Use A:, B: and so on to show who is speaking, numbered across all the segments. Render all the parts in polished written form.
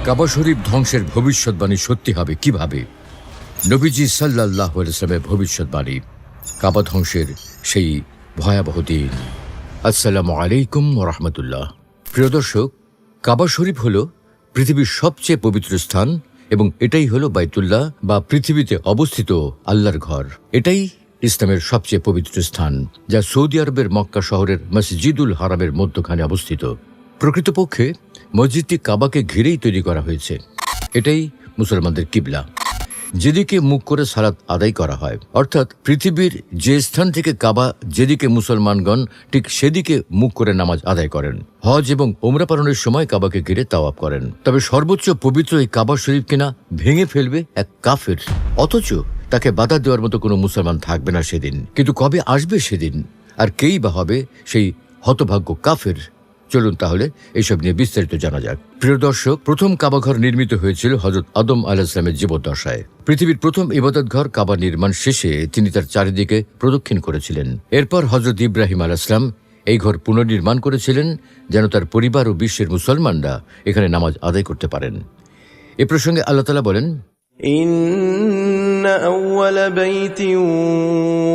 A: কাবা শরীফ ধ্বংসের ভবিষ্যৎবাণী সত্যি হবে কিভাবে? নবীজি সাল্লাল্লাহু আলাইহি ওয়াসাল্লামের ভবিষ্যৎবাণী, কাবা ধ্বংসের সেই ভয়াবহ দিন। আসসালামু আলাইকুম ওয়া রাহমাতুল্লাহ। প্রিয় দর্শক, কাবা শরীফ হল পৃথিবীর সবচেয়ে পবিত্র স্থান এবং এটাই হলো বাইতুল্লাহ বা পৃথিবীতে অবস্থিত আল্লাহর ঘর। এটাই ইসলামের সবচেয়ে পবিত্র স্থান, যা সৌদি আরবের মক্কা শহরের মসজিদুল হারামের মধ্যখানে অবস্থিত। প্রকৃতপক্ষে মসজিদটি কাবাকে ঘিরেই তৈরি করা হয়েছে। এটাই মুসলমানদের কিবলা, যেদিকে মুখ করে সালাত আদায় করা হয়। অর্থাৎ পৃথিবীর যে স্থান থেকে কাবা যেদিকে মুসলমানগণ ঠিক সেদিকে মুখ করে নামাজ আদায় করেন। হজ এবং ওমরা পালনের সময় কাবাকে ঘিরে তাওয়াফ করেন। তবে সর্বোচ্চ পবিত্র এই কাবা শরীফ কিনা ভেঙে ফেলবে এক কাফের, অথচ তাকে বাধা দেওয়ার মতো কোনো মুসলমান থাকবে না সেদিন। কিন্তু কবে আসবে সেদিন, আর কেই বা হবে সেই হতভাগ্য কাফের? চলুন তাহলে এইসব নিয়ে বিস্তারিত জানা যাক। প্রিয় দর্শক, প্রথম কাবাঘর নির্মিত হয়েছিল হযরত আদম আলাইহিস সালামের জীবদ্দশায়। পৃথিবীর প্রথম ইবাদত ঘর কাবা নির্মাণ শেষে তিনি তার চারিদিকে প্রদক্ষিণ করেছিলেন। এরপর হযরত ইব্রাহিম আলাইহিস সালাম এই ঘর পুনর্নির্মাণ করেছিলেন যেন তার পরিবার ও বিশ্বের মুসলমানরা এখানে নামাজ আদায় করতে পারেন। এ প্রসঙ্গে আল্লাহ তাআলা বলেন,
B: إن أول بيت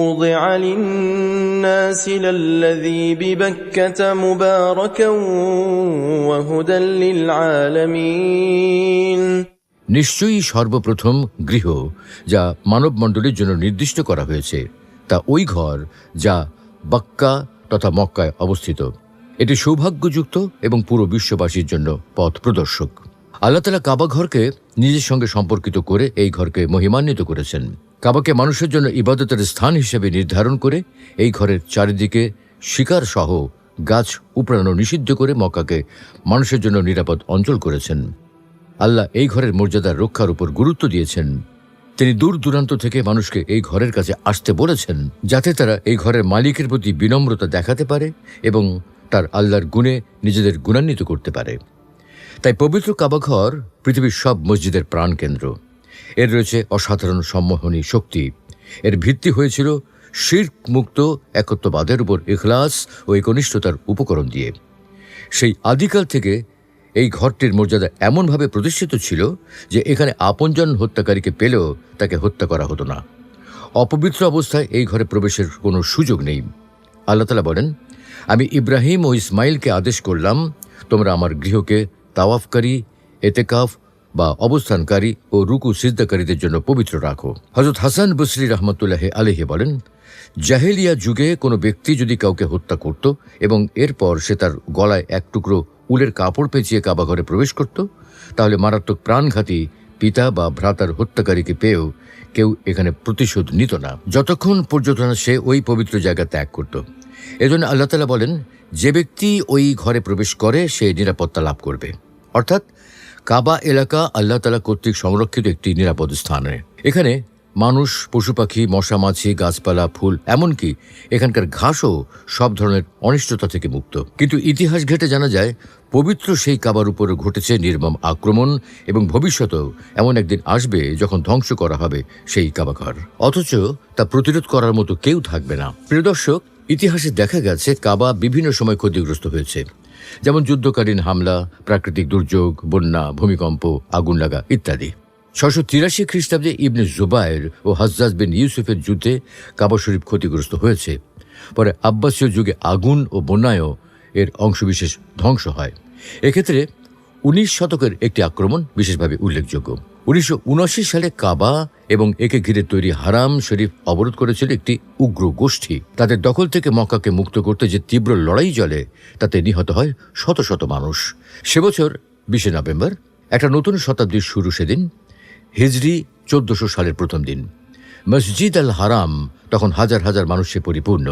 B: وضع للناس للذي ببكة مباركا وهدى للعالمين।
A: নিশ্চয়ই সর্বপ্রথম গৃহ যা মানব মণ্ডলীর জন্য নির্দিষ্ট করা হয়েছে তা ওই ঘর যা বাক্কা তথা মক্কায় অবস্থিত। এটি সৌভাগ্যযুক্ত এবং পুরো বিশ্ববাসীর জন্য পথ প্রদর্শক। আল্লাহ তাআলা কাবা ঘরকে নিজের সঙ্গে সম্পর্কিত করে এই ঘরকে মহিমান্বিত করেছেন। কাবাকে মানুষের জন্য ইবাদতের স্থান হিসেবে নির্ধারণ করে এই ঘরের চারিদিকে শিকার সহ গাছ উপড়ানো নিষিদ্ধ করে মক্কাকে মানুষের জন্য নিরাপদ অঞ্চল করেছেন। আল্লাহ এই ঘরের মর্যাদার রক্ষার উপর গুরুত্ব দিয়েছেন। তিনি দূর দূরান্ত থেকে মানুষকে এই ঘরের কাছে আসতে বলেছেন, যাতে তারা এই ঘরের মালিকের প্রতি বিনম্রতা দেখাতে পারে এবং তার আল্লাহর গুণে নিজেদের গুণান্বিত করতে পারে। তাই পবিত্র কাবাঘর পৃথিবীর সব মসজিদের প্রাণকেন্দ্র। এর রয়েছে অসাধারণ সম্মোহনী শক্তি। এর ভিত্তি হয়েছিল শিরক মুক্ত একত্ববাদের উপর ইখলাস ও একনিষ্ঠতার উপকরণ দিয়ে। সেই আদিকাল থেকে এই ঘরটির মর্যাদা এমনভাবে প্রতিষ্ঠিত ছিল যে এখানে আপনজন হত্যাকারীকে পেলেও তাকে হত্যা করা হতো না। অপবিত্র অবস্থায় এই ঘরে প্রবেশের কোনো সুযোগ নেই। আল্লাহ তাআলা বলেন, আমি ইব্রাহিম ও ইসমাইলকে আদেশ করলাম, তোমরা আমার গৃহকে তাওয়াফকারী, এতেকাফ বা অবস্থানকারী ও রুকু সিজদাকারীদের জন্য পবিত্র রাখো। হযরত হাসান বসরি রাহমাতুল্লাহি আলাইহি বলেন, জাহেলিয়া যুগে কোনো ব্যক্তি যদি কাউকে হত্যা করত এবং এরপর সে তার গলায় এক টুকরো উলের কাপড় পেঁচিয়ে কাবাঘরে প্রবেশ করত, তাহলে মারাত্মক প্রাণঘাতী পিতা বা ভ্রাতার হত্যাকারীকে পেয়েও কেউ এখানে প্রতিশোধ নিত না, যতক্ষণ পর্যন্ত সে ওই পবিত্র জায়গা ত্যাগ করত। এজন্য আল্লাহ তাআলা বলেন, যে ব্যক্তি ওই ঘরে প্রবেশ করে সে নিরাপত্তা লাভ করবে। অর্থাৎ কাবা এলাকা আল্লাহ তাআলা কর্তৃক সংরক্ষিত একটি নিরাপদ স্থানে। এখানে মানুষ, পশু পাখি, মশা মাছি, গাছপালা, ফুল, এমনকি এখানকার ঘাসও সব ধরনের অনিষ্টতা থেকে মুক্ত। কিন্তু ইতিহাস ঘেঁটে জানা যায়, পবিত্র সেই কাবার উপর ঘটেছে নির্মম আক্রমণ এবং ভবিষ্যতেও এমন একদিন আসবে যখন ধ্বংস করা হবে সেই কাবাঘর, অথচ তা প্রতিরোধ করার মতো কেউ থাকবে না। প্রিয় দর্শক, ইতিহাসে দেখা গেছে কাবা বিভিন্ন সময় ক্ষতিগ্রস্ত হয়েছে, যেমন যুদ্ধকালীন হামলা, প্রাকৃতিক দুর্যোগ, বন্যা, ভূমিকম্প, আগুন লাগা ইত্যাদি। 683 খ্রিস্টাব্দে ইবনে জুবায়ের ও হাজ্জাজ বিন ইউসুফের যুদ্ধে কাবা শরীফ ক্ষতিগ্রস্ত হয়েছে। পরে আব্বাসীয় যুগে আগুন ও বন্যায়ও এর অংশবিশেষ ধ্বংস হয়। এক্ষেত্রে 19 শতকের একটি আক্রমণ বিশেষভাবে উল্লেখযোগ্য। 1979 সালে কাবা এবং একে ঘিরে তৈরি হারাম শরীফ অবরোধ করেছিল একটি উগ্র গোষ্ঠী। তাদের দখল থেকে মক্কাকে মুক্ত করতে যে তীব্র লড়াই চলে তাতে নিহত হয় শত শত মানুষ। সে বছর 20 নভেম্বর একটা নতুন শতাব্দীর শুরু। সেদিন হিজরি 1400 সালের প্রথম দিন। মসজিদ আল হারাম তখন হাজার হাজার মানুষে পরিপূর্ণ।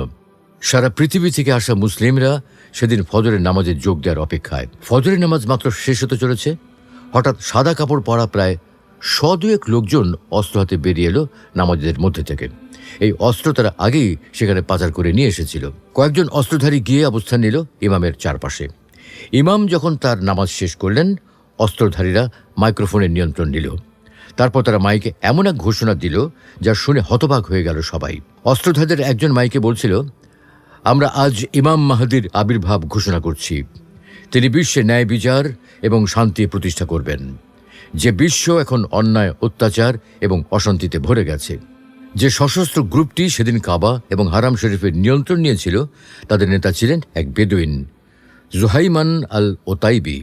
A: সারা পৃথিবী থেকে আসা মুসলিমরা সেদিন ফজরের নামাজে যোগ দেওয়ার অপেক্ষায়। ফজরের নামাজ মাত্র শেষ হতে চলেছে, হঠাৎ সাদা কাপড় পরা প্রায় 100-200 লোকজন অস্ত্র হাতে বেরিয়ে এলো নামাজের মধ্যে থেকে। এই অস্ত্র তারা আগেই সেখানে পাচার করে নিয়ে এসেছিল। কয়েকজন অস্ত্রধারী গিয়ে অবস্থান নিল ইমামের চারপাশে। ইমাম যখন তার নামাজ শেষ করলেন, অস্ত্রধারীরা মাইক্রোফোনের নিয়ন্ত্রণ নিল। তারপর তারা মাইকে এমন এক ঘোষণা দিল যা শুনে হতবাক হয়ে গেল সবাই। অস্ত্রধারীদের একজন মাইকে বলছিল, আমরা আজ ইমাম মাহদির আবির্ভাব ঘোষণা করছি। তিনি বিশ্বে ন্যায় বিচার এবং শান্তি প্রতিষ্ঠা করবেন। যে বিশ্ব এখন অন্যায়, অত্যাচার এবং অশান্তিতে ভরে গেছে। যে সশস্ত্র গ্রুপটি সেদিন কাবা এবং হারাম শরীফের নিয়ন্ত্রণ নিয়েছিল, তাদের নেতা ছিলেন এক বেদুইন, জুহাইমান আল ওতাইবি।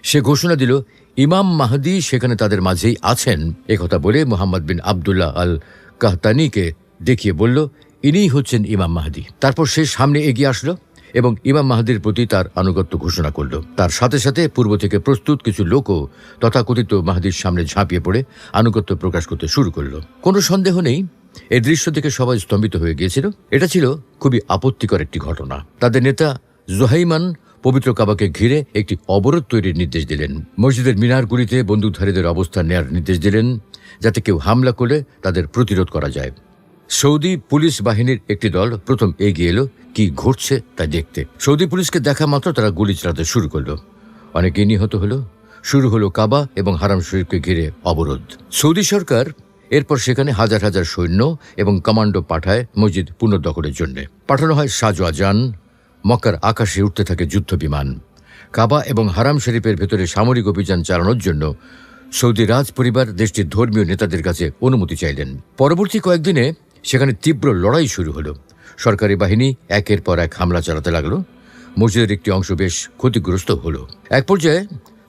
A: সে ঘোষণা দিল ইমাম মাহদি সেখানে তাদের মাঝেই আছেন। একথা বলে মুহাম্মদ বিন আবদুল্লাহ আল কাহতানিকে দেখিয়ে বলল, ইনিই হচ্ছেন ইমাম মাহদি। তারপর সে সামনে এগিয়ে আসলো এবং ইমাম মাহদির প্রতি তার আনুগত্য ঘোষণা করল। তার সাথে সাথে পূর্ব থেকে প্রস্তুত কিছু লোকও তথাকথিত মাহদির সামনে ঝাঁপিয়ে পড়ে আনুগত্য প্রকাশ করতে শুরু করল। কোনো সন্দেহ নেই, এই দৃশ্য থেকে সবাই স্তম্ভিত হয়ে গিয়েছিল। এটা ছিল খুবই আপত্তিকর একটি ঘটনা। তাদের নেতা জুহাইমান পবিত্র কাবাকে ঘিরে একটি অবরোধ তৈরির নির্দেশ দিলেন। মসজিদের মিনারগুলিতে বন্দুকধারীদের অবস্থান নেয়ার নির্দেশ দিলেন, যাতে কেউ হামলা করলে তাদের প্রতিরোধ করা যায়। সৌদি পুলিশ বাহিনীর একটি দল প্রথম এগিয়ে এলো কি ঘটছে তা দেখতে। সৌদি পুলিশকে দেখা মাত্র তারা গুলি চালাতে শুরু করলো। অনেকেই নিহত হলো। শুরু হলো কাবা এবং হারাম শরীফকে ঘিরে অবরোধ। সৌদি সরকার এরপর সেখানে হাজার হাজার সৈন্য এবং কমান্ডো পাঠায় মসজিদ পুনর্দখলের জন্য। পাঠানো হয় সাজোয়াজান। মক্কার আকাশে উঠতে থাকে যুদ্ধ বিমান। কাবা এবং হারাম শরীফের ভেতরে সামরিক অভিযান চালানোর জন্য সৌদি রাজ পরিবার দেশটির ধর্মীয় নেতাদের কাছে অনুমতি চাইলেন। পরবর্তী কয়েকদিনে সেখানে তীব্র লড়াই শুরু হলো। সরকারি বাহিনী একের পর এক হামলা চালাতে লাগলো। মসজিদের একটি অংশ বেশ ক্ষতিগ্রস্ত হলো। এক পর্যায়ে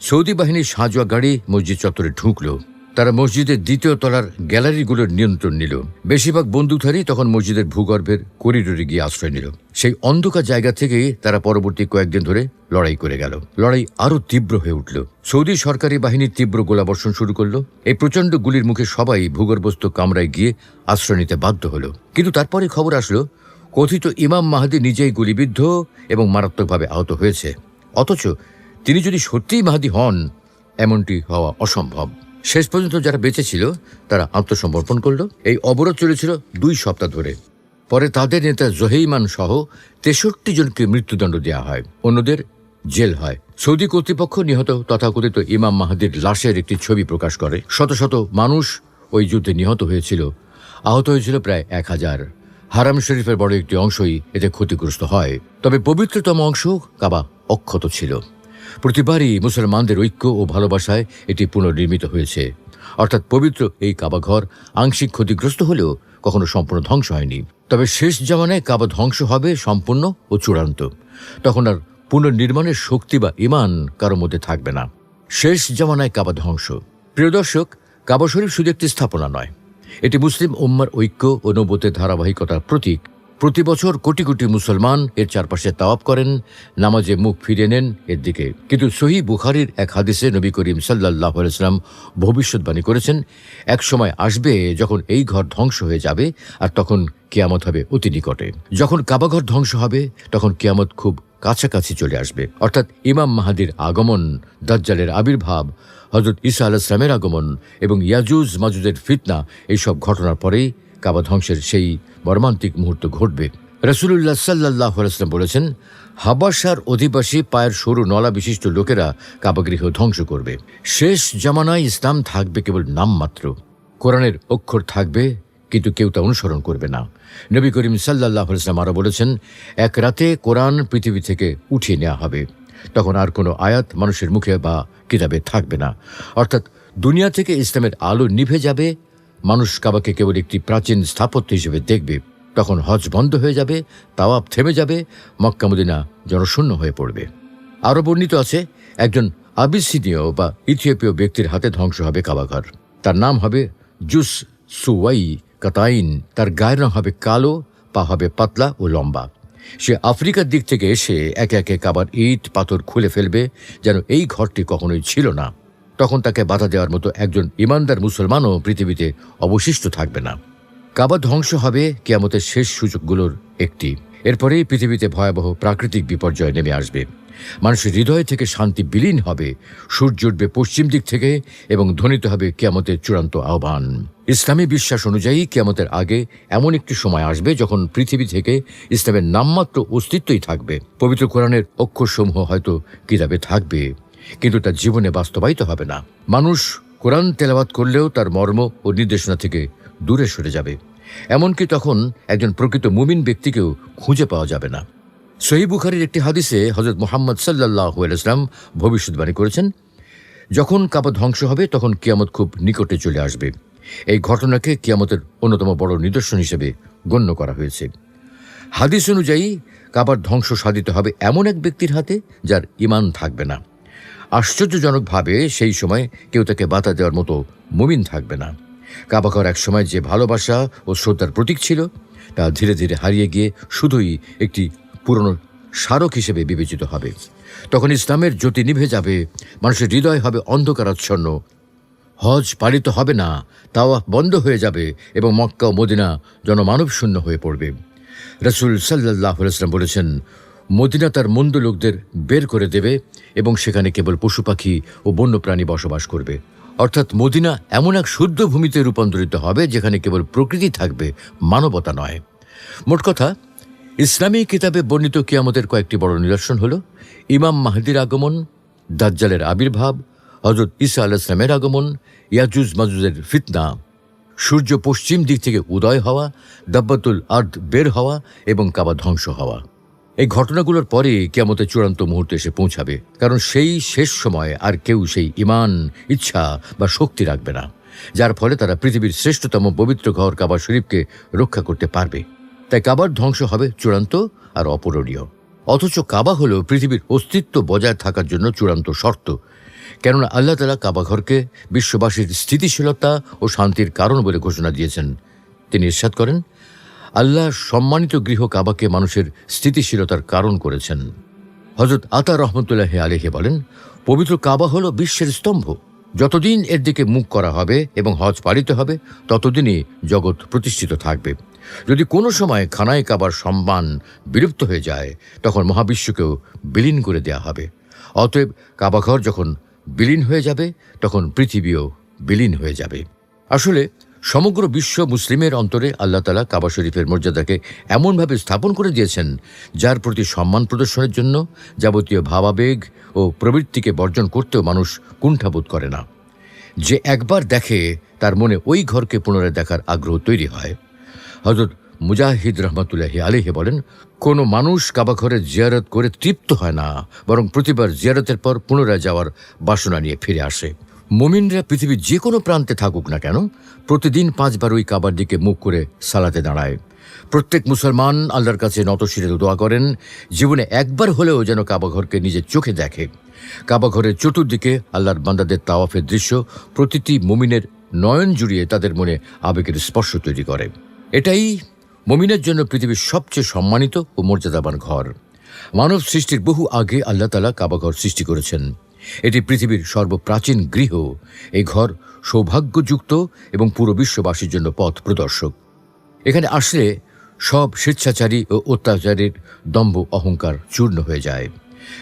A: সৌদি বাহিনীর সাঁজোয়া গাড়ি মসজিদ চত্বরে ঢুকলো। তারা মসজিদের দ্বিতীয় তলার গ্যালারিগুলোর নিয়ন্ত্রণ নিল। বেশিরভাগ বন্দুকধারী তখন মসজিদের ভূগর্ভের করিডোরে গিয়ে আশ্রয় নিল। সেই অন্ধকার জায়গা থেকেই তারা পরবর্তী কয়েকদিন ধরে লড়াই করে গেল। লড়াই আরও তীব্র হয়ে উঠল। সৌদি সরকারি বাহিনী তীব্র গোলাবর্ষণ শুরু করলো। এই প্রচণ্ড গুলির মুখে সবাই ভূগর্ভস্থ কামরায় গিয়ে আশ্রয় নিতে বাধ্য হলো। কিন্তু তারপরে খবর আসলো কথিত ইমাম মাহদি নিজেই গুলিবিদ্ধ এবং মারাত্মকভাবে আহত হয়েছে। অথচ তিনি যদি সত্যিই মাহদি হন, এমনটি হওয়া অসম্ভব। শেষ পর্যন্ত যারা বেঁচে ছিল তারা আত্মসমর্পণ করল। এই অবরোধ চলেছিল 2 সপ্তাহ ধরে। পরে তাদের নেতা জুহাইমান সহ 63 জনকে মৃত্যুদণ্ড দেওয়া হয়, অন্যদের জেল হয়। সৌদি কর্তৃপক্ষ নিহত তথাকথিত ইমাম মাহদির লাশের একটি ছবি প্রকাশ করে। শত শত মানুষ ওই যুদ্ধে নিহত হয়েছিল। আহত হয়েছিল প্রায় 1000। হারাম শরীফের বড় একটি অংশই এতে ক্ষতিগ্রস্ত হয়। তবে পবিত্রতম অংশ কাবা অক্ষত ছিল। প্রতিবারই মুসলমানদের ঐক্য ও ভালোবাসায় এটি পুনর্নির্মিত হয়েছে। অর্থাৎ পবিত্র এই কাবাঘর আংশিক ক্ষতিগ্রস্ত হলেও কখনো সম্পূর্ণ ধ্বংস হয়নি। তবে শেষ জামানায় কাবা ধ্বংস হবে সম্পূর্ণ ও চূড়ান্ত। তখন আর পুনর্নির্মাণের শক্তি বা ঈমান কারো মধ্যে থাকবে না। শেষ জামানায় কাবা ধ্বংস। প্রিয় দর্শক, কাবা শরীফ শুধু একটি স্থাপনা নয়, এটি মুসলিম উম্মার ঐক্য ও নবুয়তের ধারাবাহিকতার প্রতীক। প্রতি বছর কোটি কোটি মুসলমান এর চারপাশে তাওয়াফ করেন, নামাজে মুখ ফিরিয়ে নেন এর দিকে। কিন্তু সহিহ বুখারীর এক হাদিসে নবী করিম সাল্লাল্লাহু আলাইহি ওয়াসাল্লাম ভবিষ্যৎবাণী করেছেন, এক সময় আসবে যখন এই ঘর ধ্বংস হয়ে যাবে, আর তখন কিয়ামত হবে অতি নিকটে। যখন কাবাঘর ধ্বংস হবে তখন কিয়ামত খুব কাছাকাছি চলে আসবে। অর্থাৎ ইমাম মাহদির আগমন, দাজ্জালের আবির্ভাব, হযরত ঈসা আলাইহিস সালামের আগমন এবং ইয়াজুজ মাজুজের ফিতনা, এইসব ঘটনার পরেই কাবা ধ্বংসের সেই মর্মান্তিক মুহূর্ত ঘটবে। রাসূলুল্লাহ সাল্লাল্লাহু আলাইহি ওয়াসাল্লাম বলেছেন, হাবাসার অধিবাসী পায়ের সরু নলা বিশিষ্ট লোকেরা কাবাগৃহ ধ্বংস করবে। শেষ জামানায় ইসলাম থাকবে কেবল নামমাত্র। কোরআনের অক্ষর থাকবে, কিন্তু কেউ তা অনুসরণ করবে না। নবী করিম সাল্লাল্লাহু আলাইহি ওয়াসাল্লাম আরও বলেছেন, এক রাতে কোরআন পৃথিবী থেকে উঠিয়ে নেওয়া হবে। তখন আর কোনো আয়াত মানুষের মুখে বা কিতাবে থাকবে না। অর্থাৎ দুনিয়া থেকে ইসলামের আলো নিভে যাবে। মানুষ কাবাকে কেবল একটি প্রাচীন স্থাপত্য হিসেবে দেখবে। তখন হজ বন্ধ হয়ে যাবে, তাওয়াফ থেমে যাবে, মক্কা মদিনা জনশূন্য হয়ে পড়বে। আরও বর্ণিত আছে, একজন আবিসিনীয় বা ইথিওপীয় ব্যক্তির হাতে ধ্বংস হবে কাবাঘর। তার নাম হবে জুস সুওয়াই কাতাইন। তার গায়ের রং হবে কালো, পা হবে পাতলা ও লম্বা। সে আফ্রিকার দিক থেকে এসে একে একে কাবার ইট পাথর খুলে ফেলবে, যেন এই ঘরটি কখনোই ছিল না। তখন তাকে বাধা দেওয়ার মতো একজন ইমানদার মুসলমানও পৃথিবীতে অবশিষ্ট থাকবে না। কাবা ধ্বংস হবে কিয়ামতের শেষ সূচকগুলোর একটি। এরপরেই পৃথিবীতে ভয়াবহ প্রাকৃতিক বিপর্যয় নেমে আসবে। মানুষের হৃদয় থেকে শান্তি বিলীন হবে। সূর্য উঠবে পশ্চিম দিক থেকে এবং ধ্বনিত হবে কিয়ামতের চূড়ান্ত আহ্বান। ইসলামী বিশ্বাস অনুযায়ী কিয়ামতের আগে এমন একটি সময় আসবে যখন পৃথিবী থেকে ইসলামের নামমাত্র অস্তিত্বই থাকবে। পবিত্র কোরআনের অক্ষরসমূহ হয়তো কিতাবে থাকবে, কিন্তু তা জীবনে বাস্তবায়িত হবে না। মানুষ কোরআন তেলাওয়াত করলেও তার মর্ম ও নির্দেশনা থেকে দূরে সরে যাবে। এমনকি তখন একজন প্রকৃত মুমিন ব্যক্তিকেও খুঁজে পাওয়া যাবে না। সহিহ বুখারীর একটি হাদিসে হযরত মুহাম্মদ সাল্লাল্লাহু আলাইহি ওয়াসাল্লাম ভবিষ্যৎবাণী করেছেন, যখন কাবা ধ্বংস হবে তখন কিয়ামত খুব নিকটে চলে আসবে। এই ঘটনাকে কিয়ামতের অন্যতম বড় নিদর্শন হিসেবে গণ্য করা হয়েছে। হাদিস অনুযায়ী কাবার ধ্বংস সাধিত হবে এমন এক ব্যক্তির হাতে যার ঈমান থাকবে না। আশ্চর্যজনকভাবে সেই সময় কেউ তাকে বাধা দেওয়ার মতো মুমিন থাকবে না। কাবাঘর একসময় যে ভালোবাসা ও শ্রদ্ধার প্রতীক ছিল তা ধীরে ধীরে হারিয়ে গিয়ে শুধুই একটি পুরনো স্মারক হিসেবে বিবেচিত হবে। তখন ইসলামের জ্যোতি নিভে যাবে, মানুষের হৃদয় হবে অন্ধকারাচ্ছন্ন, হজ পালিত হবে না, তাওয়াফ বন্ধ হয়ে যাবে এবং মক্কা ও মদিনা জনমানব শূন্য হয়ে পড়বে। রাসূল সাল্লাল্লাহু আলাইহি ওয়াসাল্লাম বলেছেন, মদিনা তার মন্দ লোকদের বের করে দেবে এবং সেখানে কেবল পশু পাখি ও বন্যপ্রাণী বসবাস করবে। অর্থাৎ মদিনা এমন এক শুদ্ধ ভূমিতে রূপান্তরিত হবে যেখানে কেবল প্রকৃতি থাকবে, মানবতা নয়। মোট কথা, ইসলামী কিতাবে বর্ণিত কিয়ামতের কয়েকটি বড় নিদর্শন হল ইমাম মাহদির আগমন, দাজ্জালের আবির্ভাব, হযরত ঈসা আলাইহিস সালামের আগমন, ইয়াজুজ মাজুজের ফিতনা, সূর্য পশ্চিম দিক থেকে উদয় হওয়া, দাব্বাতুল আরদ বের হওয়া এবং কাবা ধ্বংস হওয়া। এই ঘটনাগুলোর পরে কিয়ামতের চূড়ান্ত মুহূর্তে এসে পৌঁছাবে, কারণ সেই শেষ সময় আর কেউ সেই ঈমান, ইচ্ছা বা শক্তি রাখবে না যার ফলে তারা পৃথিবীর শ্রেষ্ঠতম পবিত্র ঘর কাবা শরীফকে রক্ষা করতে পারবে। তাই কাবার ধ্বংস হবে চূড়ান্ত আর অপূরণীয়। অথচ কাবা হল পৃথিবীর অস্তিত্ব বজায় থাকার জন্য চূড়ান্ত শর্ত, কেননা আল্লাহ তাআলা কাবাঘরকে বিশ্ববাসীর স্থিতিশীলতা ও শান্তির কারণ বলে ঘোষণা দিয়েছেন। তিনি ইরশাদ করেন, আল্লাহ সম্মানিত গৃহ কাবাকে মানুষের স্থিতিশীলতার কারণ করেছেন। হযরত আতা রহমতুল্লাহি আলাইহি বলেন, পবিত্র কাবা হল বিশ্বের স্তম্ভ। যতদিন এর দিকে মুখ করা হবে এবং হজ পালিত হবে ততদিনই জগৎ প্রতিষ্ঠিত থাকবে। যদি কোনো সময় খানায় কাবার সম্মান বিলুপ্ত হয়ে যায় তখন মহাবিশ্বকেও বিলীন করে দেয়া হবে। অতএব কাবাঘর যখন বিলীন হয়ে যাবে তখন পৃথিবীও বিলীন হয়ে যাবে। আসলে সমগ্র বিশ্ব মুসলিমের অন্তরে আল্লাহ তাআলা কাবা শরীফের মর্যাদাকে এমনভাবে স্থাপন করে দিয়েছেন যার প্রতি সম্মান প্রদর্শনের জন্য যাবতীয় ভাবাবেগ ও প্রবৃত্তিকে বর্জন করতেও মানুষ কুণ্ঠাবোধ করে না। যে একবার দেখে তার মনে ওই ঘরকে পুনরায় দেখার আগ্রহ তৈরি হয়। হযরত মুজাহিদ রহমতুল্লাহি আলাইহি বলেন, কোনো মানুষ কাবাঘরে জিয়ারত করে তৃপ্ত হয় না, বরং প্রতিবার জিয়ারতের পর পুনরায় যাওয়ার বাসনা নিয়ে ফিরে আসে। মুমিনরা পৃথিবীর যে কোনো প্রান্তে থাকুক না কেন প্রতিদিন 5 বার ওই কাবার দিকে মুখ করে সালাতে দাঁড়ায়। প্রত্যেক মুসলমান আল্লাহর কাছে নতশিরে দোয়া করেন জীবনে একবার হলেও যেন কাবাঘরকে নিজের চোখে দেখে। কাবাঘরের চতুর্দিকে আল্লাহর বান্দাদের তাওয়াফের দৃশ্য প্রতিটি মুমিনের নয়ন জুড়িয়ে তাদের মনে আবেগের স্পর্শ তৈরি করে। এটাই মুমিনের জন্য পৃথিবীর সবচেয়ে সম্মানিত ও মর্যাদাবান ঘর। মানব সৃষ্টির বহু আগে আল্লাহ তাআলা কাবাঘর সৃষ্টি করেছেন। এটি পৃথিবীর সর্বপ্রাচীন গৃহ। এই ঘর সৌভাগ্যযুক্ত এবং পুরো বিশ্ববাসীর জন্য পথ প্রদর্শক। এখানে আসলে সব স্বেচ্ছাচারী ও অত্যাচারীর দম্ভ অহংকার চূর্ণ হয়ে যায়।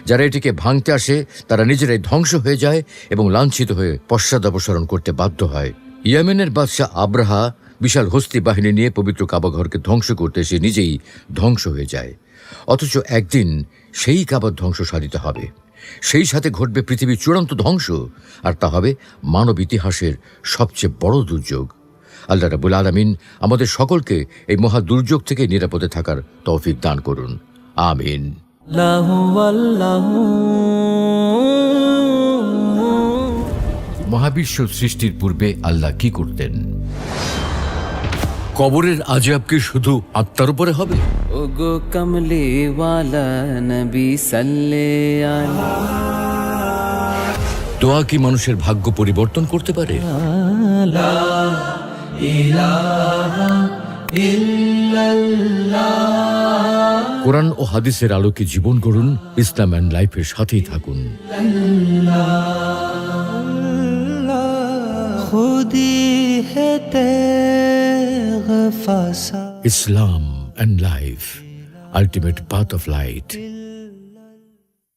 A: যারা এটিকে ভাঙতে আসে তারা নিজেরাই ধ্বংস হয়ে যায় এবং লাঞ্ছিত হয়ে পশ্চাদপসরণ করতে বাধ্য হয়। ইয়েমেনের বাদশাহ আব্রাহা বিশাল হস্তি বাহিনী নিয়ে পবিত্র কাবাঘরকে ধ্বংস করতে এসে নিজেই ধ্বংস হয়ে যায়। অথচ একদিন সেই কাবার ধ্বংস সাধিত হবে, সেই সাথে ঘটবে পৃথিবীর চূড়ান্ত ধ্বংস, আর তা হবে মানব ইতিহাসের সবচেয়ে বড় দুর্যোগ। আল্লাহ রাব্বুল আলামিন আমাদের সকলকে এই মহা দুর্যোগ থেকে নিরাপদে থাকার তৌফিক দান করুন। আমিন। মহাবিশ্ব সৃষ্টির পূর্বে আল্লাহ কি করতেন? কবরের আযাব কি শুধু আত্মার উপরে হবে?
C: ওগো কমলি ওয়ালা নবী সাল্লাল্লাহু আলাইহি।
A: দোয়া কি মানুষের ভাগ্য পরিবর্তন করতে পারে?
C: লা ইলাহা ইল্লাল্লাহ।
A: কোরআন ও হাদিসের আলোকে জীবন গড়ুন, ইসলাম এন্ড লাইফের সাথেই থাকুন। Islam and life, ultimate path of light.